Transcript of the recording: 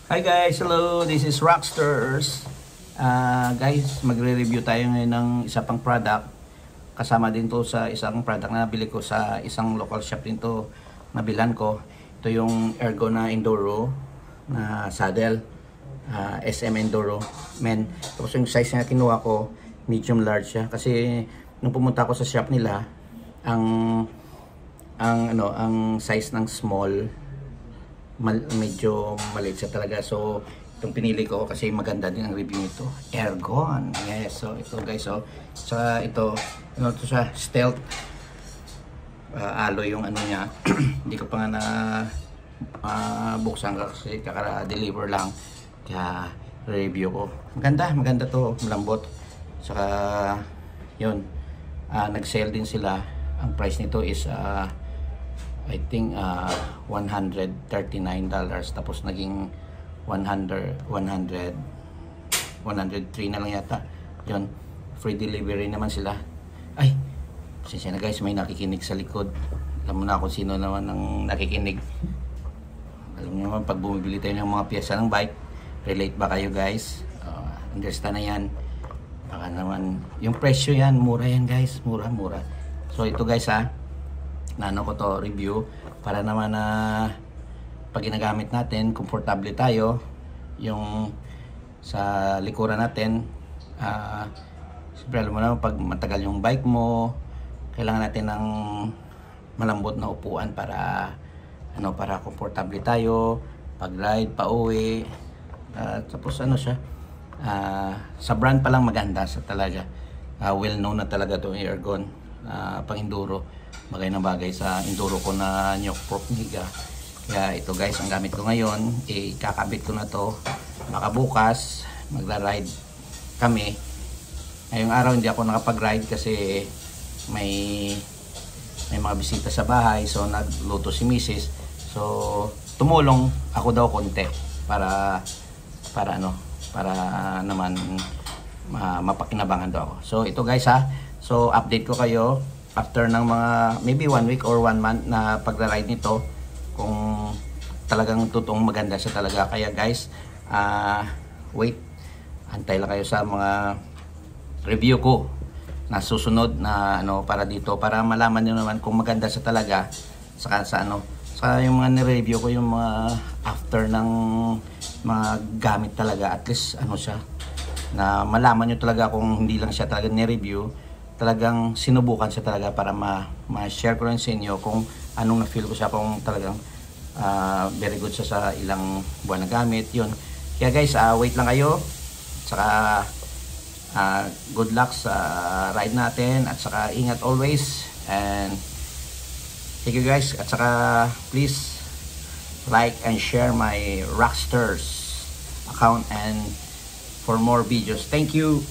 Hi guys, hello. This is Rockstars. Guys, magre-review tayo ngayon ng isa pang product. Kasama din to sa isang product na nabili ko sa isang local shop din to. Nabilan ko. Ito yung Ergo na Enduro na saddle. SM Enduro Men. Tapos yung size na kinuha ko, medium large siya. Kasi nung pumunta ako sa shop nila, ang size ng small medyo maliit siya talaga. So itong pinili ko kasi maganda din ang review nito, Ergon. Yes, so ito guys, so ito ito sa stealth alloy yung ano niya. Hindi ko pa nga na buksan kasi kakara-deliver lang, kaya review ko. Maganda to, malambot. Saka yun, nag-sale din sila. Ang price nito is I think $139, tapos naging 103 na lang yata. Yun, free delivery naman sila. Ay, pasensya na guys, may nakikinig sa likod. Alam mo na kung sino naman ang nakikinig. Alam niyo naman, pag bumibili tayo ng mga piyesa ng bike, relate ba kayo guys? Understand na yan. Baka naman, yung presyo yan, mura yan guys, mura. So ito guys nano ko to review para naman pag ginagamit natin, komportable tayo. Yung sa likuran natin, siyempre alam mo naman, pag matagal yung bike mo, kailangan natin ng malambot na upuan para para komportable tayo pag ride pa uwi. Tapos siya, sa brand pa lang maganda sa talaga. Well known na talaga to Ergon pang enduro. Bagay na bagay sa enduro ko na Nyok Pro Giga. Kaya ito guys, ang gamit ko ngayon, ikakabit ko na to. Baka bukas magra-ride kami. Ngayong araw hindi ako nakapag-ride kasi may mga bisita sa bahay, so nagluto si Mrs. So tumulong ako daw konti para naman mapakinabangan daw ako. So ito guys so update ko kayo after ng mga maybe 1 week or 1 month na pagra-ride nito, kung talagang totoong maganda siya talaga. Kaya guys, wait, antay lang kayo sa mga review ko na susunod na para dito, para malaman niyo naman kung maganda siya talaga. Saka sa yung mga ni-review ko, yung mga after ng mga gamit talaga, at least siya, na malaman niyo talaga kung hindi lang siya talaga ni-review, talagang sinubukan siya talaga, para ma-share ko rin sa inyo kung anong na-feel ko siya, kung talagang very good siya sa ilang buwan na gamit. Yun. Kaya guys, wait lang kayo. Saka good luck sa ride natin, at saka ingat always, and thank you guys. At saka please like and share my Rockstars account and for more videos. Thank you.